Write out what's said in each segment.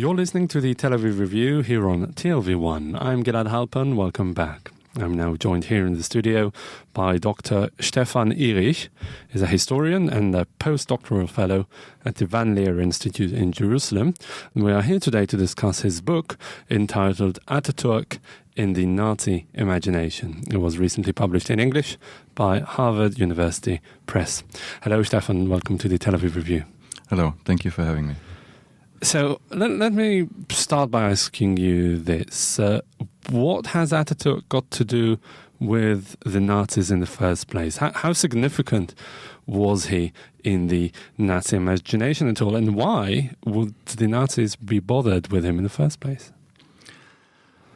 You're listening to the Tel Aviv Review here on TLV1. I'm Gilad Halpern. Welcome back. I'm now joined here in the studio by Dr. Stefan Ihrig. He's a historian and a post-doctoral fellow at the Leer Institute in Jerusalem. And we are here today to discuss his book entitled Atatürk in the Nazi Imagination. It was recently published in English by Harvard University Press. Hello, Stefan. Welcome to the Tel Aviv Review. Hello. Thank you for having me. So let me start by asking you this. What has Atatürk got to do with the Nazis in the first place? How significant was he in the Nazi imagination at all? And why would the Nazis be bothered with him in the first place?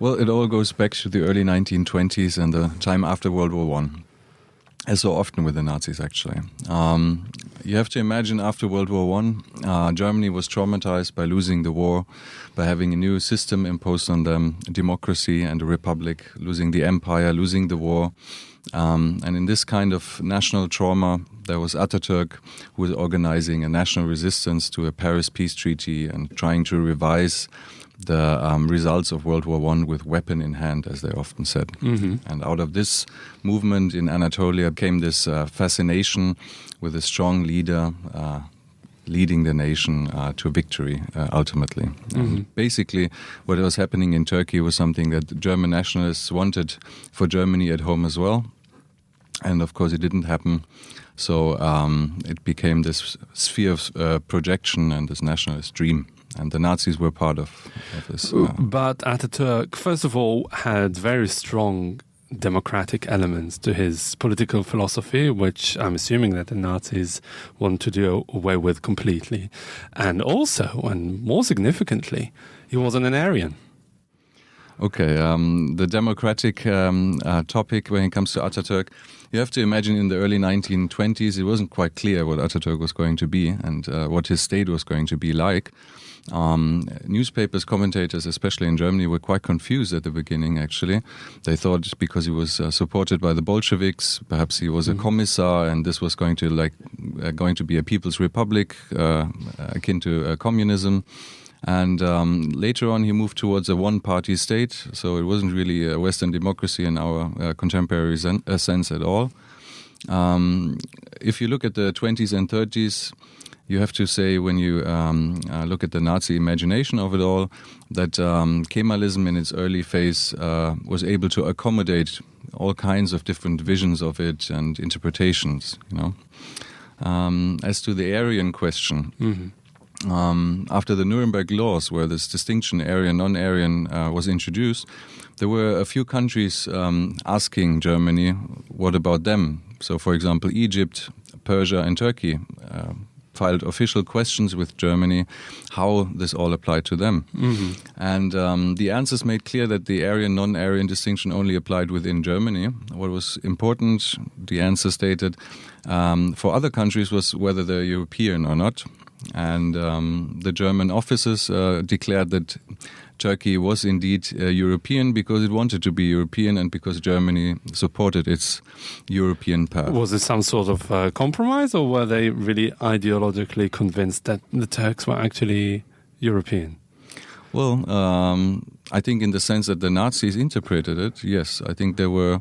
Well, it all goes back to the early 1920s and the time after World War I. As so often with the Nazis, actually. You have to imagine after World War I, Germany was traumatized by losing the war, by having a new system imposed on them, a democracy and a republic, losing the empire, losing the war. And in this kind of national trauma, there was Atatürk, who was organizing a national resistance to a Paris Peace Treaty and trying to revise the results of World War I with weapon in hand, as they often said. Mm-hmm. And out of this movement in Anatolia came this fascination with a strong leader leading the nation to victory, ultimately. Mm-hmm. Basically, what was happening in Turkey was something that German nationalists wanted for Germany at home as well. And of course, it didn't happen. So it became this sphere of projection and this nationalist dream. And the Nazis were part of this. But Atatürk, first of all, had very strong democratic elements to his political philosophy, which I'm assuming that the Nazis want to do away with completely. And also, and more significantly, he wasn't an Aryan. Okay, the democratic topic when it comes to Atatürk, you have to imagine in the early 1920s, it wasn't quite clear what Atatürk was going to be and what his state was going to be like. Newspapers, commentators, especially in Germany, were quite confused at the beginning, actually. They thought because he was supported by the Bolsheviks, perhaps he was a commissar and this was going to be a people's republic, akin to communism. And later on, he moved towards a one-party state, so it wasn't really a Western democracy in our contemporary sense at all. If you look at the 20s and 30s, you have to say, when you look at the Nazi imagination of it all, that Kemalism in its early phase was able to accommodate all kinds of different visions of it and interpretations, you know. As to the Aryan question, after the Nuremberg laws, where this distinction Aryan, non-Aryan was introduced, there were a few countries asking Germany, what about them? So, for example, Egypt, Persia and Turkey filed official questions with Germany how this all applied to them. Mm-hmm. And the answers made clear that the Aryan, non-Aryan distinction only applied within Germany. What was important, the answer stated, for other countries was whether they're European or not. And the German officers declared that Turkey was indeed European because it wanted to be European and because Germany supported its European path. Was it some sort of compromise, or were they really ideologically convinced that the Turks were actually European? Well, I think in the sense that the Nazis interpreted it, yes. I think they were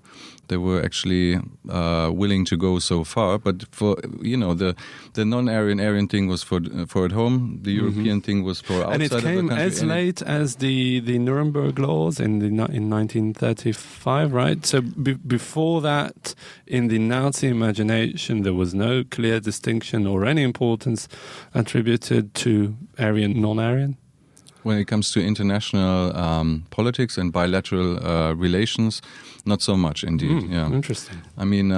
actually willing to go so far. But for the non-Aryan thing was for at home. The European thing was for outside of the country. And it came as late as the Nuremberg laws in 1935, right? So before that, in the Nazi imagination, there was no clear distinction or any importance attributed to Aryan, non-Aryan. When it comes to international politics and bilateral relations, not so much indeed. Yeah. Interesting. I mean,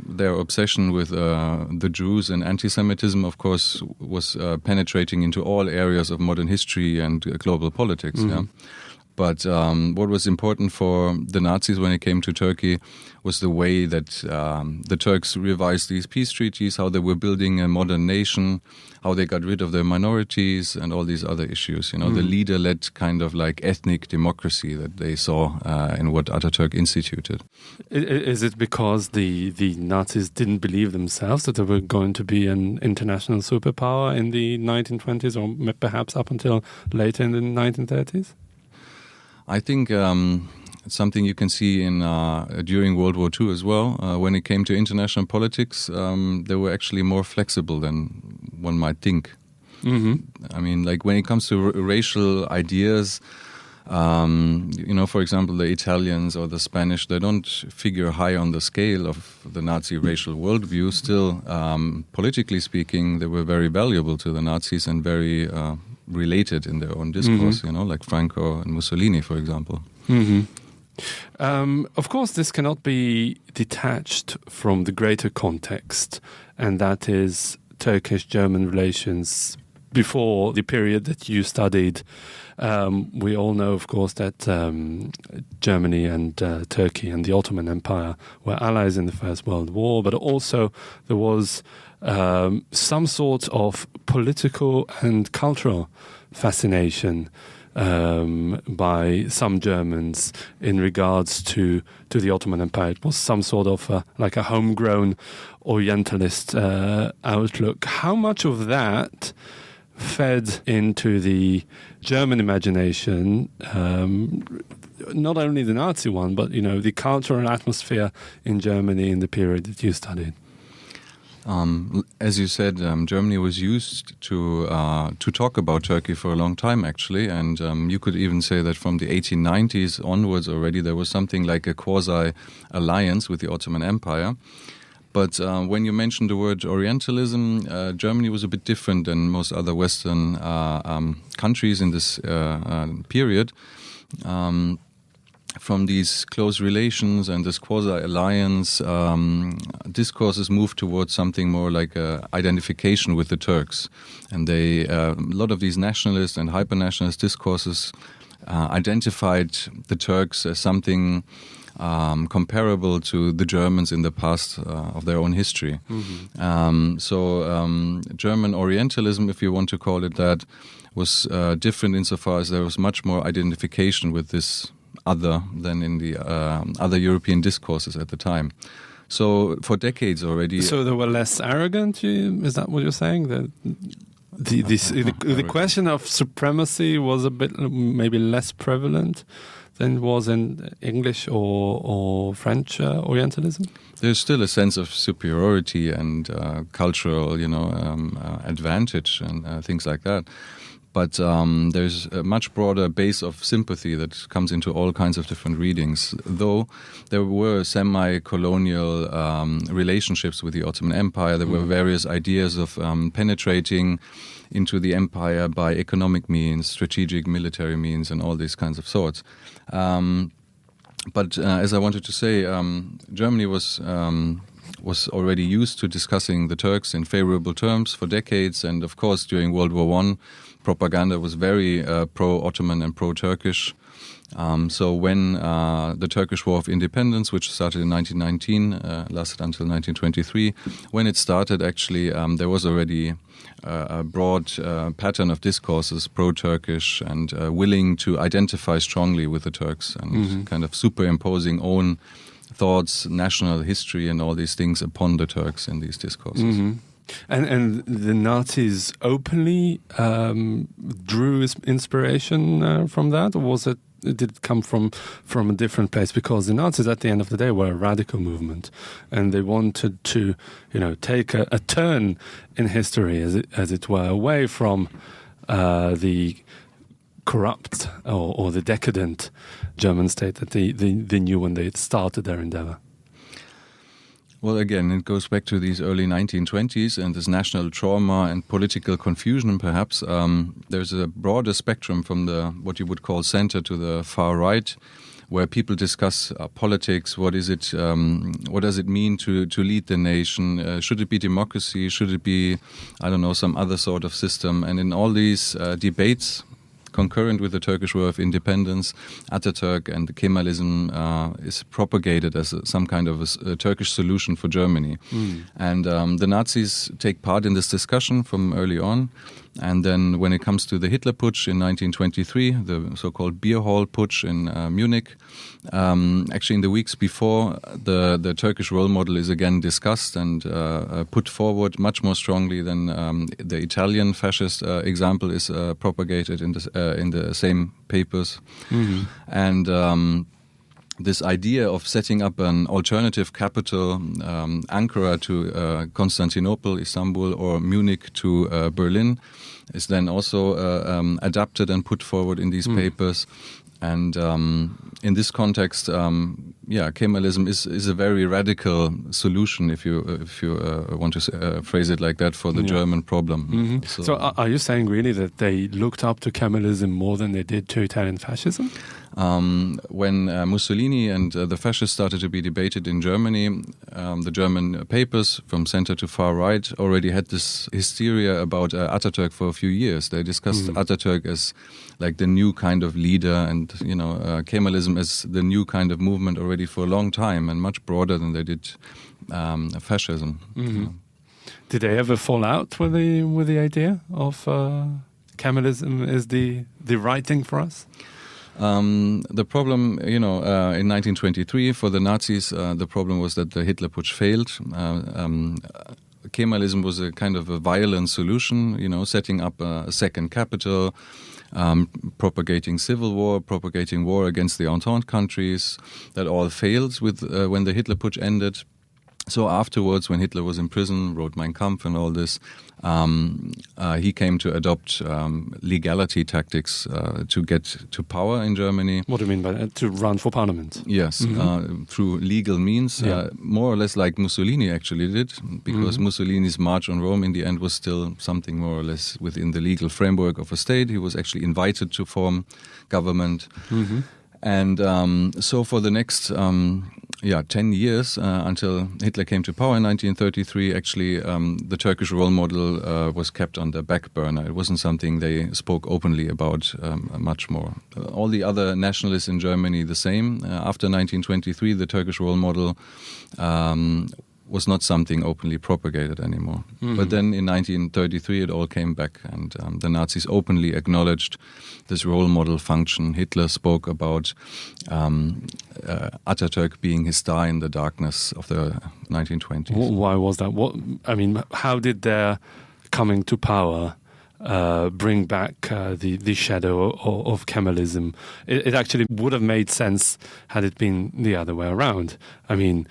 their obsession with the Jews and anti-Semitism, of course, was penetrating into all areas of modern history and global politics. Yeah. But what was important for the Nazis when it came to Turkey was the way that the Turks revised these peace treaties, how they were building a modern nation, how they got rid of their minorities and all these other issues. You know, the leader-led kind of like ethnic democracy that they saw in what Atatürk instituted. Is it because the Nazis didn't believe themselves that they were going to be an international superpower in the 1920s or perhaps up until later in the 1930s? I think it's something you can see in during World War II as well. When it came to international politics, they were actually more flexible than one might think. I mean, like when it comes to racial ideas, you know, for example, the Italians or the Spanish, they don't figure high on the scale of the Nazi racial worldview. Still, politically speaking, they were very valuable to the Nazis and very related in their own discourse, you know, like Franco and Mussolini, for example. Of course, this cannot be detached from the greater context, and that is Turkish-German relations before the period that you studied. We all know, of course, that Germany and Turkey and the Ottoman Empire were allies in the First World War, but also there was some sort of political and cultural fascination by some Germans in regards to the Ottoman Empire. It was some sort of like a homegrown Orientalist outlook. How much of that fed into the German imagination, not only the Nazi one, but, you know, the cultural atmosphere in Germany in the period that you studied? As you said, Germany was used to talk about Turkey for a long time, actually, and you could even say that from the 1890s onwards already there was something like a quasi-alliance with the Ottoman Empire. But when you mentioned the word Orientalism, Germany was a bit different than most other Western countries in this period. From these close relations and this quasi-alliance, discourses moved towards something more like identification with the Turks. And they, a lot of these nationalist and hyper-nationalist discourses identified the Turks as something comparable to the Germans in the past of their own history. So German Orientalism, if you want to call it that, was different insofar as there was much more identification with this other than in the other European discourses at the time. So for decades already... So they were less arrogant? Is that what you're saying? The question of supremacy was a bit maybe less prevalent than it was in English or French Orientalism? There's still a sense of superiority and cultural, advantage and things like that. But there's a much broader base of sympathy that comes into all kinds of different readings. Though there were semi-colonial relationships with the Ottoman Empire, there were various ideas of penetrating into the empire by economic means, strategic military means, and all these kinds of sorts. But as I wanted to say, Germany was already used to discussing the Turks in favorable terms for decades, and of course during World War I, propaganda was very pro-Ottoman and pro-Turkish. So when the Turkish War of Independence, which started in 1919, lasted until 1923, when it started, actually, there was already a broad pattern of discourses pro-Turkish and willing to identify strongly with the Turks and kind of superimposing own thoughts, national history and all these things upon the Turks in these discourses. And the Nazis openly drew inspiration from that, or did it come from a different place? Because the Nazis, at the end of the day, were a radical movement, and they wanted to, take a turn in history, as it were, away from the corrupt or the decadent German state that they knew when they started their endeavor. Well, again, it goes back to these early 1920s and this national trauma and political confusion, perhaps. There's a broader spectrum from what you would call center to the far right, where people discuss politics. What is it? What does it mean to lead the nation? Should it be democracy? Should it be, some other sort of system? And in all these debates, concurrent with the Turkish War of Independence, Atatürk and Kemalism is propagated as some kind of a Turkish solution for Germany. And the Nazis take part in this discussion from early on. And then when it comes to the Hitler Putsch in 1923, the so-called beer hall putsch in Munich, actually in the weeks before, the Turkish role model is again discussed and put forward much more strongly than the Italian fascist example is propagated in the same papers. And this idea of setting up an alternative capital, Ankara to Constantinople, Istanbul, or Munich to Berlin, is then also adapted and put forward in these papers. And in this context, Kemalism is a very radical solution, if you want to phrase it like that, for the German problem. So are you saying really that they looked up to Kemalism more than they did to Italian fascism? When Mussolini and the fascists started to be debated in Germany, the German papers from center to far right already had this hysteria about Atatürk for a few years. They discussed Atatürk as like the new kind of leader, and Kemalism as the new kind of movement already for a long time, and much broader than they did fascism. Did they ever fall out with the idea of Kemalism is the right thing for us? The problem, in 1923 for the Nazis, the problem was that the Hitler Putsch failed. Kemalism was a kind of a violent solution, setting up a second capital, propagating civil war, propagating war against the Entente countries. That all failed when the Hitler Putsch ended. So afterwards, when Hitler was in prison, wrote Mein Kampf and all this, he came to adopt legality tactics to get to power in Germany. What do you mean by that? To run for parliament? Yes, through legal means, more or less like Mussolini actually did, because Mussolini's march on Rome in the end was still something more or less within the legal framework of a state. He was actually invited to form government. And so for the next 10 years until Hitler came to power in 1933, actually the Turkish role model was kept on the back burner. It wasn't something they spoke openly about much more. All the other nationalists in Germany the same. After 1923, the Turkish role model was not something openly propagated anymore. But then in 1933 it all came back, and the Nazis openly acknowledged this role model function. Hitler spoke about Atatürk being his star in the darkness of the 1920s. Why was that? How did their coming to power bring back the shadow of Kemalism? It actually would have made sense had it been the other way around. I mean,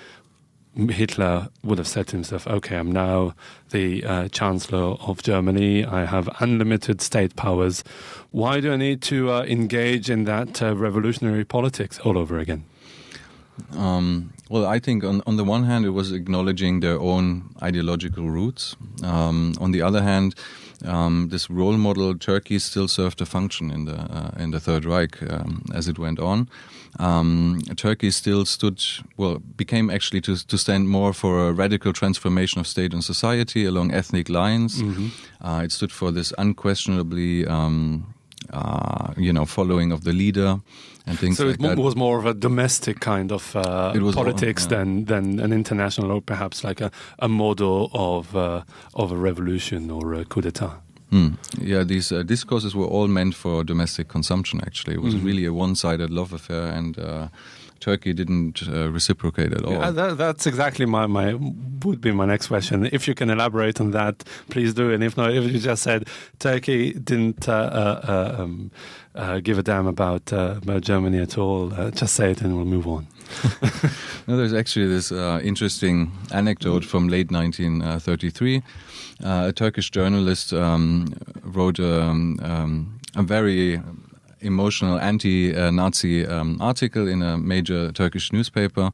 Hitler would have said to himself, okay, I'm now the Chancellor of Germany. I have unlimited state powers. Why do I need to engage in that revolutionary politics all over again? Well, I think on the one hand, it was acknowledging their own ideological roots. On the other hand, this role model Turkey still served a function in the Third Reich as it went on. Turkey still became actually to stand more for a radical transformation of state and society along ethnic lines. It stood for this unquestionably, following of the leader and things like that. So it was more of a domestic kind of politics than an international, or perhaps like a model of a revolution or a coup d'etat. Yeah, these discourses were all meant for domestic consumption, actually. It was really a one-sided love affair, and Turkey didn't reciprocate at all. Yeah, that's exactly would be my next question. If you can elaborate on that, please do. And if not, if you just said Turkey didn't give a damn about Germany at all, just say it and we'll move on. No, there's actually this interesting anecdote from late 1933. A Turkish journalist wrote a very emotional anti-Nazi article in a major Turkish newspaper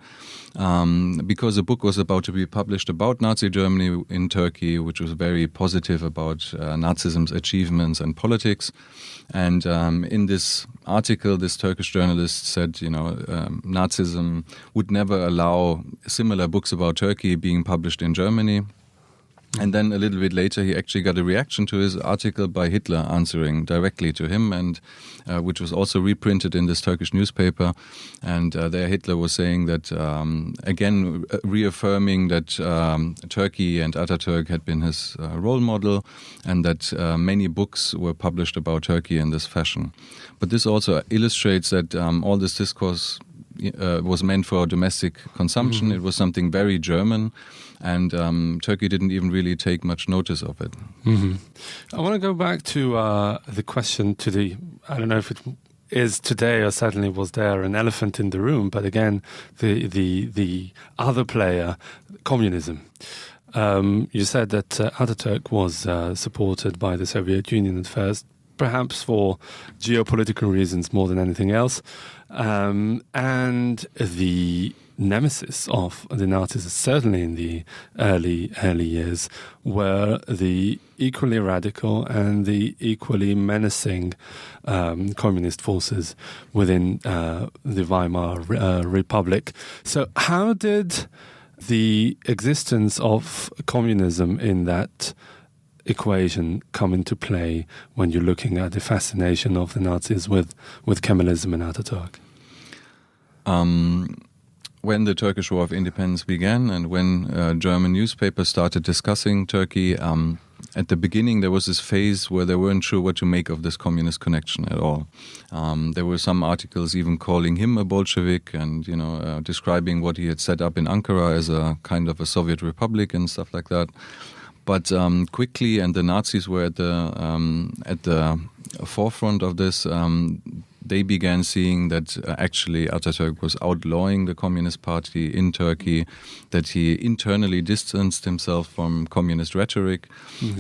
because a book was about to be published about Nazi Germany in Turkey, which was very positive about Nazism's achievements and politics. And in this article, this Turkish journalist said, Nazism would never allow similar books about Turkey being published in Germany. And then a little bit later, he actually got a reaction to his article by Hitler answering directly to him, and which was also reprinted in this Turkish newspaper. And there Hitler was saying that, again, reaffirming that Turkey and Atatürk had been his role model, and that many books were published about Turkey in this fashion. But this also illustrates that all this discourse was meant for domestic consumption. It was something very German, and Turkey didn't even really take much notice of it. I want to go back to the question I don't know if it is today or certainly was there an elephant in the room, but again, the other player, communism. You said that Atatürk was supported by the Soviet Union at first, perhaps for geopolitical reasons more than anything else. And the nemesis of the Nazis, certainly in the early years, were the equally radical and the equally menacing communist forces within the Weimar Republic. So how did the existence of communism in that equation come into play when you're looking at the fascination of the Nazis with Kemalism and Atatürk? When the Turkish War of Independence began and when German newspapers started discussing Turkey, at the beginning there was this phase where they weren't sure what to make of this communist connection at all. There were some articles even calling him a Bolshevik and describing what he had set up in Ankara as a kind of a Soviet republic and stuff like that. But quickly, and the Nazis were at the forefront of this, they began seeing that actually Atatürk was outlawing the Communist Party in Turkey, that he internally distanced himself from communist rhetoric.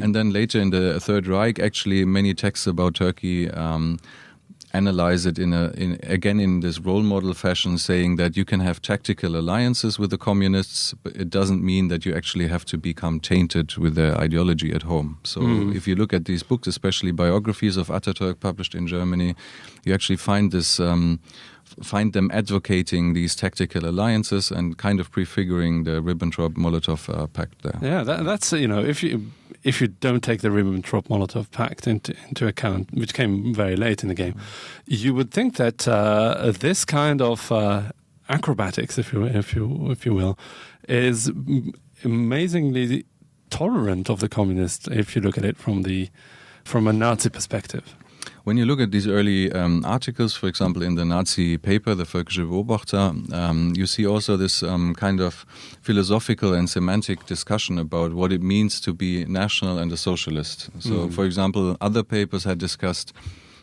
And then later in the Third Reich, actually many texts about Turkey analyze it in this role model fashion, saying that you can have tactical alliances with the communists, but it doesn't mean that you actually have to become tainted with their ideology at home. So if you look at these books, especially biographies of Atatürk published in Germany, you actually find them advocating these tactical alliances and kind of prefiguring the Ribbentrop-Molotov pact there. Yeah, that's if you don't take the Ribbentrop-Molotov pact into account, which came very late in the game, you would think that this kind of acrobatics, if you will, is amazingly tolerant of the communists. If you look at it from a Nazi perspective. When you look at these early articles, for example, in the Nazi paper, the Völkische Beobachter, you see also this kind of philosophical and semantic discussion about what it means to be national and a socialist. So, for example, other papers had discussed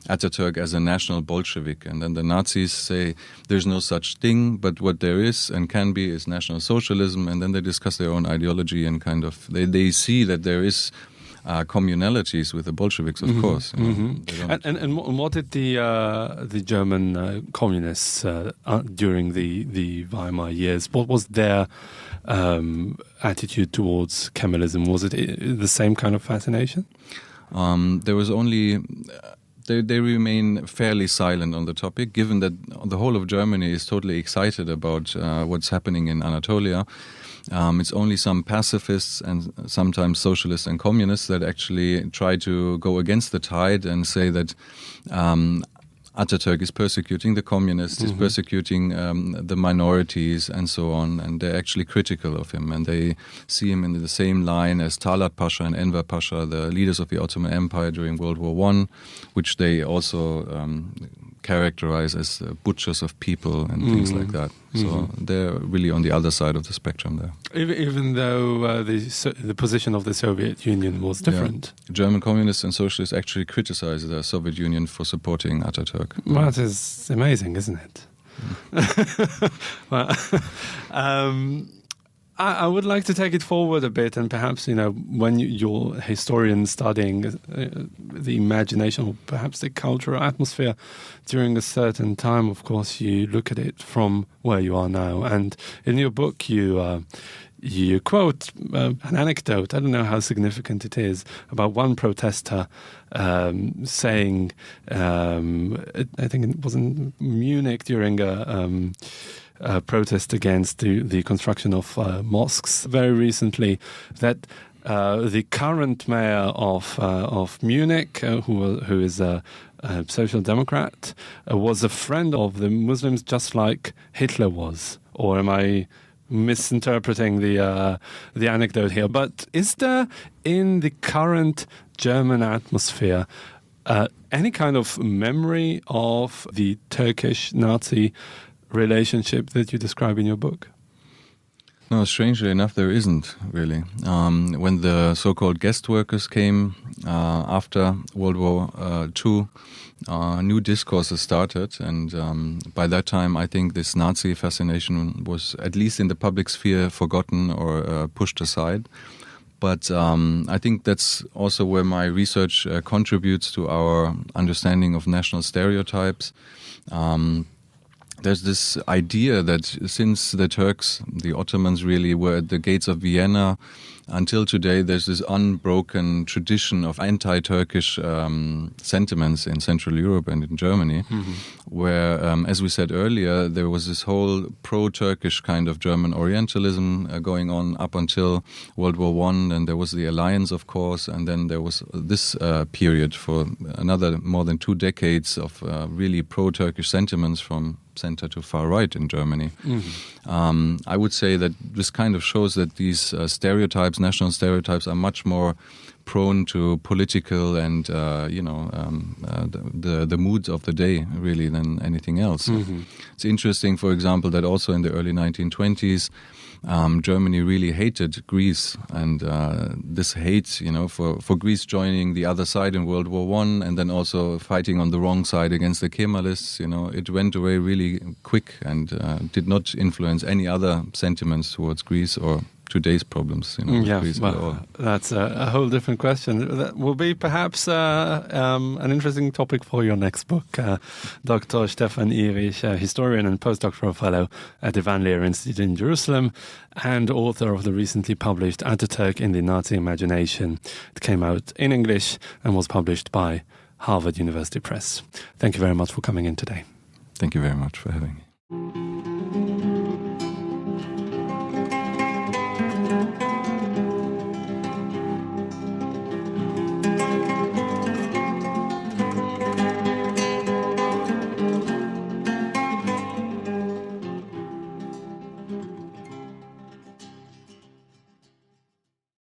Atatürk as a national Bolshevik, and then the Nazis say there's no such thing, but what there is and can be is national socialism, and then they discuss their own ideology and kind of they see that there is communalities with the Bolsheviks, of course. And what did the German communists during the Weimar years? What was their attitude towards Kemalism? Was it the same kind of fascination? There was only. They remain fairly silent on the topic, given that the whole of Germany is totally excited about what's happening in Anatolia. It's only some pacifists and sometimes socialists and communists that actually try to go against the tide and say that Atatürk is persecuting the communists, is persecuting the minorities and so on, and they're actually critical of him, and they see him in the same line as Talat Pasha and Enver Pasha, the leaders of the Ottoman Empire during World War I, which they also characterize as butchers of people and things like that. So they're really on the other side of the spectrum there. Even though the position of the Soviet Union was different. Yeah. German communists and socialists actually criticize the Soviet Union for supporting Atatürk. Well, that is amazing, isn't it? Well, I would like to take it forward a bit, and perhaps, when you're a historian studying the imagination or perhaps the cultural atmosphere during a certain time, of course, you look at it from where you are now. And in your book, you quote an anecdote, I don't know how significant it is, about one protester saying, I think it was in Munich during a protest against the construction of mosques very recently, that the current mayor of Munich, who is a social democrat, was a friend of the Muslims, just like Hitler was. Or am I misinterpreting the anecdote here? But is there, in the current German atmosphere, any kind of memory of the Turkish-Nazi relationship that you describe in your book? No, strangely enough, there isn't really. When the so-called guest workers came after World War II, new discourses started, and by that time I think this Nazi fascination was, at least in the public sphere, forgotten or pushed aside. But I think that's also where my research contributes to our understanding of national stereotypes. There's this idea that since the Turks, the Ottomans really were at the gates of Vienna, until today there's this unbroken tradition of anti-Turkish sentiments in Central Europe and in Germany, where, as we said earlier, there was this whole pro-Turkish kind of German Orientalism going on up until World War I, and there was the alliance, of course, and then there was this period for another more than 2 decades of really pro-Turkish sentiments from center to far right in Germany. I would say that this kind of shows that these stereotypes, national stereotypes, are much more prone to political and the moods of the day really than anything else. It's interesting, for example, that also in the early 1920s Germany really hated Greece, and this hate, for Greece joining the other side in World War I and then also fighting on the wrong side against the Kemalists, it went away really quick and did not influence any other sentiments towards Greece or today's problems. Greece at all. That's a whole different question. That will be perhaps an interesting topic for your next book. Dr. Stefan Ihrig, historian and postdoctoral fellow at the Leer Institute in Jerusalem, and author of the recently published Atatürk in the Nazi Imagination. It came out in English and was published by Harvard University Press. Thank you very much for coming in today. Thank you very much for having me.